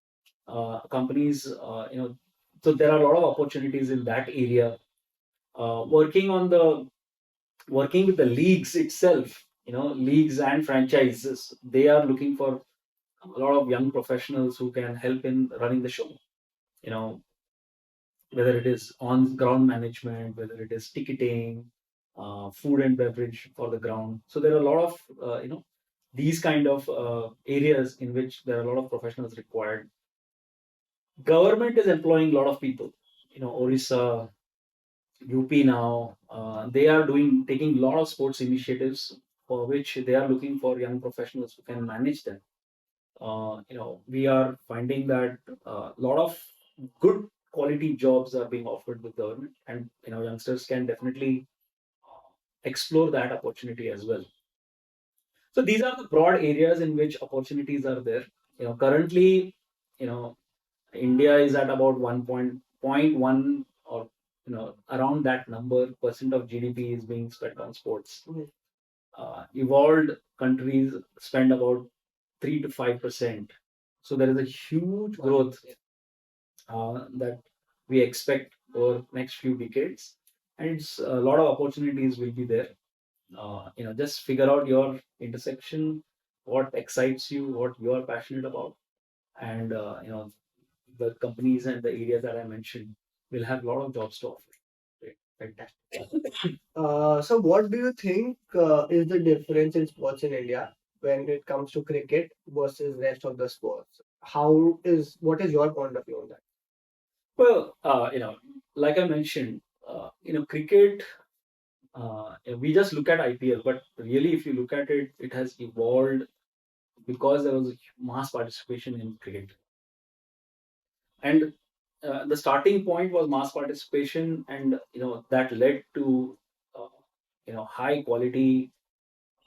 companies. So there are a lot of opportunities in that area. Working with the leagues itself, leagues and franchises, they are looking for a lot of young professionals who can help in running the show. You know, whether it is on ground management, whether it is ticketing, food and beverage for the ground. So there are a lot of these kind of areas in which there are a lot of professionals required. Government is employing a lot of people. Orissa, UP now, they are taking a lot of sports initiatives for which they are looking for young professionals who can manage them. We are finding that a lot of good quality jobs are being offered with government, and youngsters can definitely explore that opportunity as well. So these are the broad areas in which opportunities are there. Currently, you know, India is at about 1.1 or around that number percent of GDP is being spent on sports. Evolved countries spend about 3 to 5%. So there is a huge growth that we expect over next few decades, and it's a lot of opportunities will be there. Just figure out your intersection, what excites you, what you are passionate about, and the companies and the areas that I mentioned will have a lot of jobs to offer. Right? Fantastic. So, what do you think is the difference in sports in India when it comes to cricket versus rest of the sports? What is your point of view on that? Well, like I mentioned, cricket. We just look at IPL, but really, if you look at it, it has evolved because there was a mass participation in cricket, and the starting point was mass participation, and that led to uh, high quality,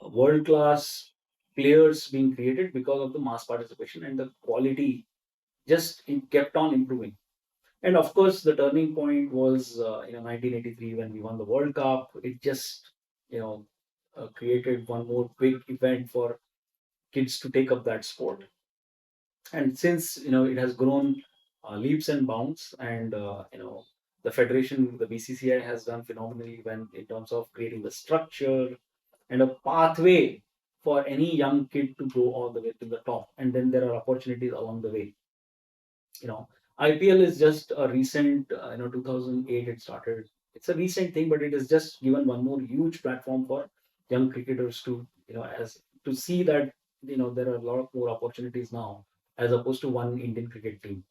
world class players being created because of the mass participation, and the quality just it kept on improving. And of course, the turning point was 1983 when we won the World Cup. It just you know created one more big event for kids to take up that sport. And since it has grown leaps and bounds, and the federation, the BCCI, has done phenomenally when in terms of creating the structure and a pathway for any young kid to go all the way to the top. And then there are opportunities along the way. you know IPL is just a recent 2008 it started. It's a recent thing, but it has just given one more huge platform for young cricketers to as to see that there are a lot of more opportunities now as opposed to one Indian cricket team.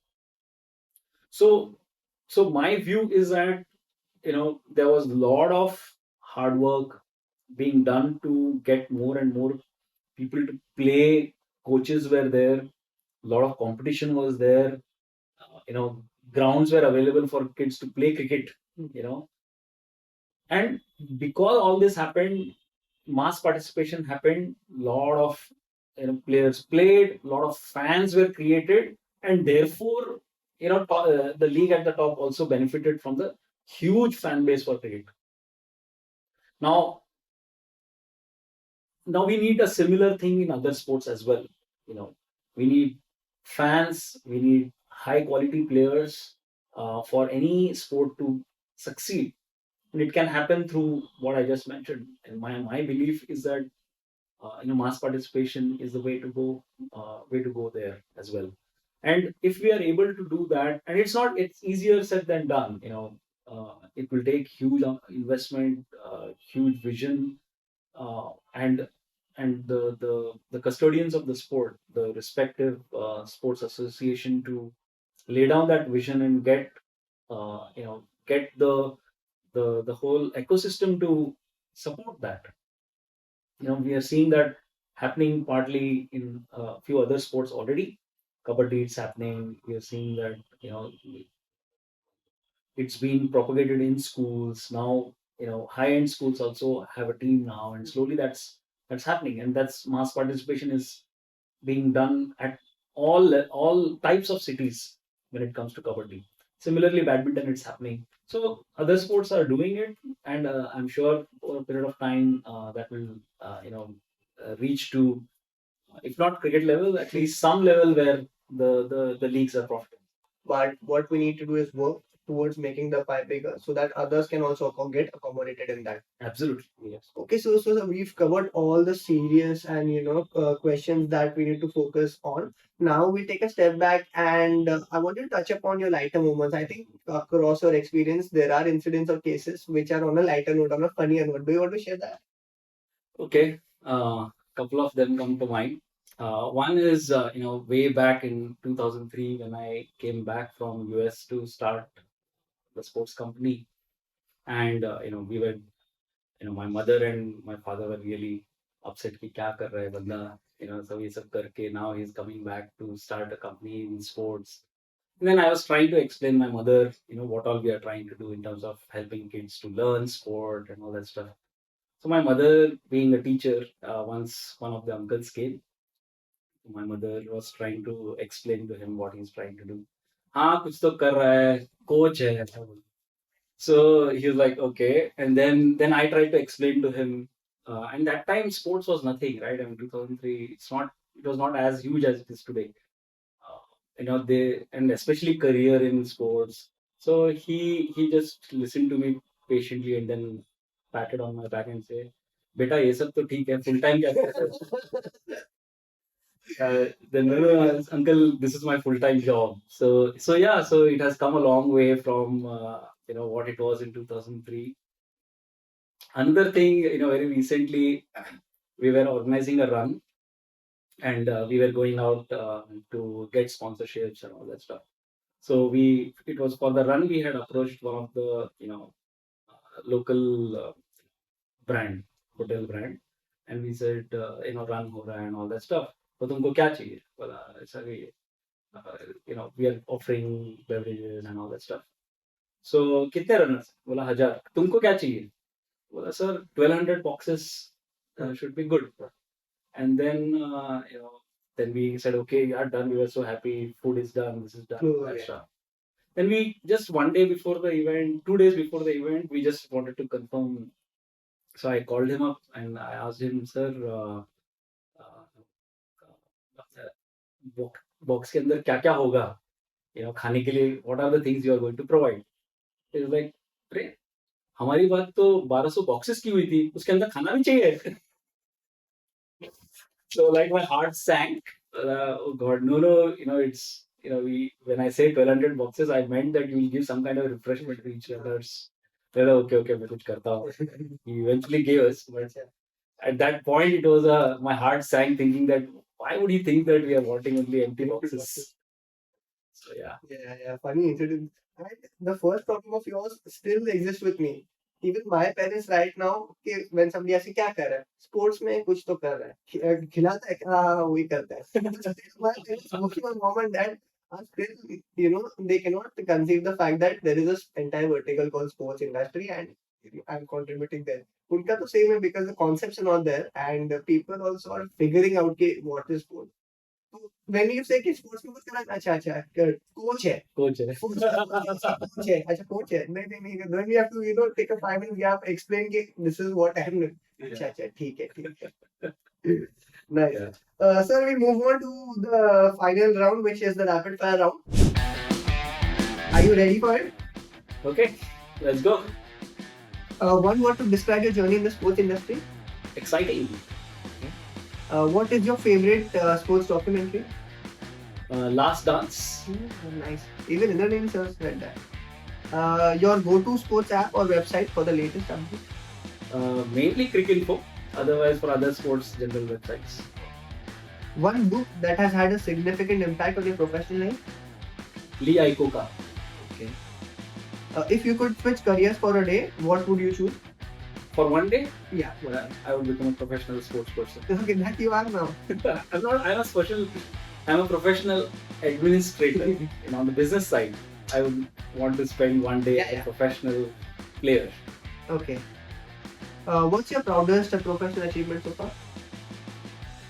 So so my view is that there was a lot of hard work being done to get more and more people to play. Coaches were there, a lot of competition was there, you know grounds were available for kids to play cricket, you know and because all this happened, mass participation happened, lot of players played, lot of fans were created, and therefore the league at the top also benefited from the huge fan base for cricket. Now now we need a similar thing in other sports as well. We need fans, we need high quality players for any sport to succeed, and it can happen through what I just mentioned. And my belief is that mass participation is the way to go there as well. And if we are able to do that, and it's easier said than done. It will take huge investment, huge vision, and the custodians of the sport, the respective sports association, to lay down that vision and get get the the whole ecosystem to support that. We are seeing that happening partly in a few other sports already. Kabaddi, it's happening. We are seeing that it's been propagated in schools now. High-end schools also have a team now, and slowly that's happening, and that's mass participation is being done at all types of cities when it comes to kabaddi. Similarly, badminton, it's happening. So other sports are doing it, and I'm sure over a period of time that will reach to, if not cricket level, at least some level where the leagues are profitable. But what we need to do is work towards making the pie bigger so that others can also get accommodated in that. Absolutely, yes. Okay, so we've covered all the serious and questions that we need to focus on. Now we take a step back, and I want to touch upon your lighter moments. I think across your experience, there are incidents or cases which are on a lighter note, on a funnier note. Do you want to share that? Okay, couple of them come to mind. One is way back in 2003 when I came back from US to start the sports company, and we were my mother and my father were really upset कि क्या कर रहा है बंदा, so ये सब करके now he's coming back to start a company in sports. And then I was trying to explain my mother, what all we are trying to do in terms of helping kids to learn sport and all that stuff. So my mother, being a teacher, once one of the uncles came, my mother was trying to explain to him what he's trying to do. हाँ कुछ तो कर रहा है, coach है ऐसा बोला. So he was like, okay. And then I tried to explain to him. And that time sports was nothing, right? I mean, 2003, it was not as huge as it is today. And especially career in sports. So he just listened to me patiently and then patted on my back and say, "Beta, ये सब तो ठीक है, full time क्या करते हो?" Then no, uncle, this is my full time job. So yeah, so it has come a long way from what it was in 2003. Another thing, very recently, we were organizing a run, and we were going out to get sponsorships and all that stuff. So it was for the run. We had approached one of the local hotel brand, and we said run ho raha hai and all that stuff. तो तुमको क्या चाहिए? बोला ऐसा कि we are offering beverages and all that stuff. So कितने runners? बोला 1000. तुमको क्या चाहिए? बोला sir 1200 boxes should be good. And then then we said okay, yeah, done. We were so happy. Food is done. This is done. That stuff. Then we just 1 day before the event, 2 days before the event, we just wanted to confirm. So I called him up and I asked him, sir, box के अंदर क्या क्या होगा, खाने के लिए, what are the things you are going to provide. It was like, अरे हमारी बात तो 1200 बॉक्सेस की हुई थी, उसके अंदर खाना भी चाहिए. So like my heart sank. Oh God, no, it's when I say 1200 boxes, I meant that you will give some kind of refreshment to each others. Okay, मैं कुछ करता हूँ. He eventually gave us, but at that point it was my heart sank thinking that why would he think that we are wanting only empty boxes? So yeah, funny incident. And the first problem of yours still exists with me. Even my parents right now, when somebody asks क्या कर रहा है, sports में कुछ तो कर रहा है, खिलाता है, हाँ वही करता है. My parents, both my mom and dad, are still, they cannot conceive the fact that there is an entire vertical called sports industry and I'm contributing there. उनका तो same है because the concepts are not there and people also are figuring out what is sport. So when you say कि sports में कुछ करना, अच्छा coach है, coach है, अच्छा coach है, नहीं, then we have to take a 5 minute gap, explain कि this is what I'm doing. अच्छा ठीक है. Nice. Yeah. Sir, we move on to the final round, which is the rapid fire round. Are you ready for it? Okay, let's go. One word to describe your journey in the sports industry. Exciting. What is your favorite sports documentary? Last Dance. Nice. Even in the name serves read that. Your go-to sports app or website for the latest updates? Mainly Cricinfo. Otherwise, for other sports general websites. One book that has had a significant impact on your professional life? Lee Iacocca. Okay. If you could switch careers for a day, what would you choose? For one day, Yeah. I would become a professional sports person. Okay, that you are now. I'm a professional administrator. On the business side, I would want to spend one day as a professional player. Okay. What's your proudest professional achievement so far?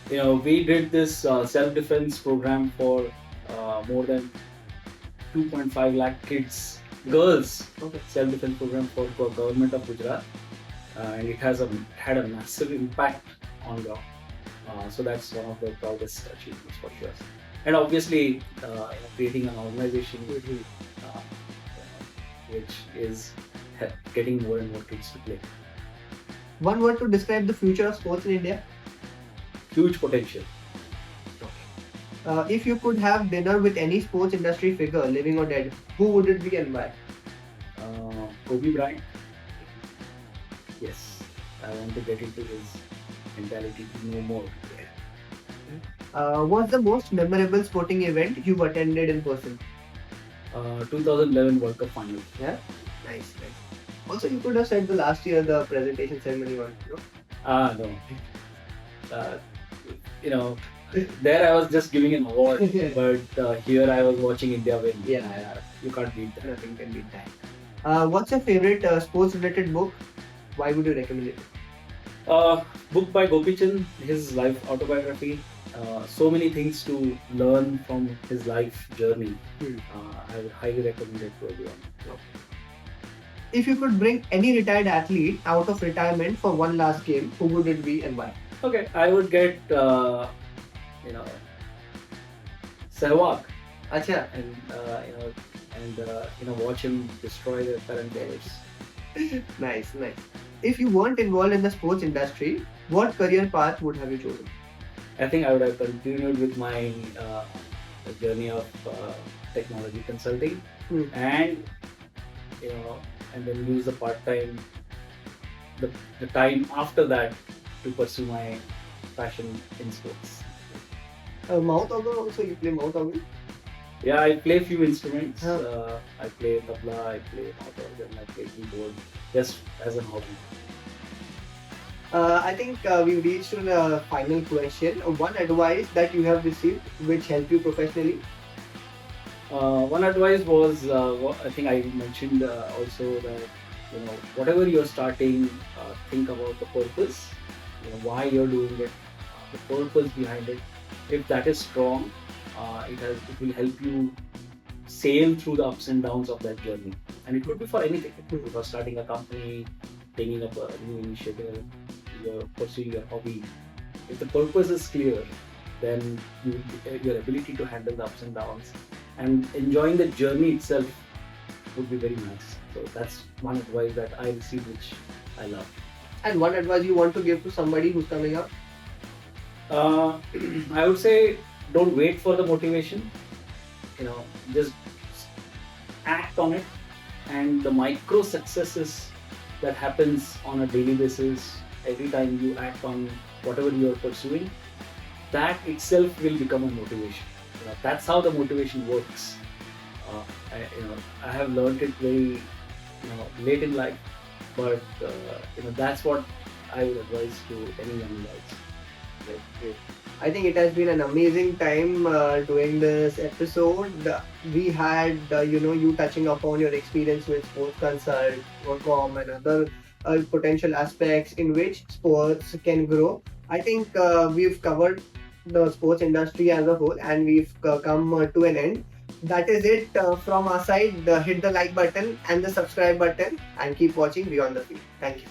We did this self-defense program for more than 2.5 lakh kids, girls. Okay. Self-defense program for government of Gujarat, and it has had a massive impact on ground. So that's one of the proudest achievements for sure. And obviously, creating an organization which is getting more and more kids to play. One word to describe the future of sports in India? Huge potential. If you could have dinner with any sports industry figure, living or dead, who would it be and why? Kobe Bryant. Yes, I want to get into his mentality to know more. What's the most memorable sporting event you've attended in person? 2011 World Cup final. Yeah, nice. Also, you could have said the last year the presentation ceremony one. No? There I was just giving an award, but here I was watching India win. Yeah. You can't beat that. Nothing can beat that. What's your favorite sports-related book? Why would you recommend it? Book by Gopichand, his life autobiography. So many things to learn from his life journey. I would highly recommend it to everyone. If you could bring any retired athlete out of retirement for one last game, who would it be and why? Okay, I would get Sehwag. Acha. And watch him destroy the current players. Nice. If you weren't involved in the sports industry, what career path would have you chosen? I think I would have continued with my journey of technology consulting, and then use the part-time, the time after that to pursue my passion in sports. Mouth organ also, you play mouth organ? Yeah, I play few instruments. I play tabla, I play mouth organ, I play keyboard, just as a hobby. I think we've reached to the final question. One advice that you have received which helped you professionally? One advice was, I think I mentioned also that whatever you're starting, think about the purpose, why you're doing it, the purpose behind it. If that is strong, it will help you sail through the ups and downs of that journey. And it could be for anything. It could be for starting a company, taking up a new initiative, you're pursuing your hobby. If the purpose is clear, then your ability to handle the ups and downs and enjoying the journey itself would be very nice. So that's one advice that I received, which I love. And one advice you want to give to somebody who's coming up? I would say don't wait for the motivation. Just act on it, and the micro successes that happens on a daily basis every time you act on whatever you are pursuing, that itself will become a motivation. That's how the motivation works. I have learned it very late in life, but that's what I would advise to any young guys. Great. I think it has been an amazing time doing this episode. We had you touching upon your experience with SportsConsult, Corcom, and other potential aspects in which sports can grow. I think we've covered the sports industry as a whole, and we've come to an end. That is it from our side. Hit the like button and the subscribe button, and keep watching Beyond the Field. Thank you.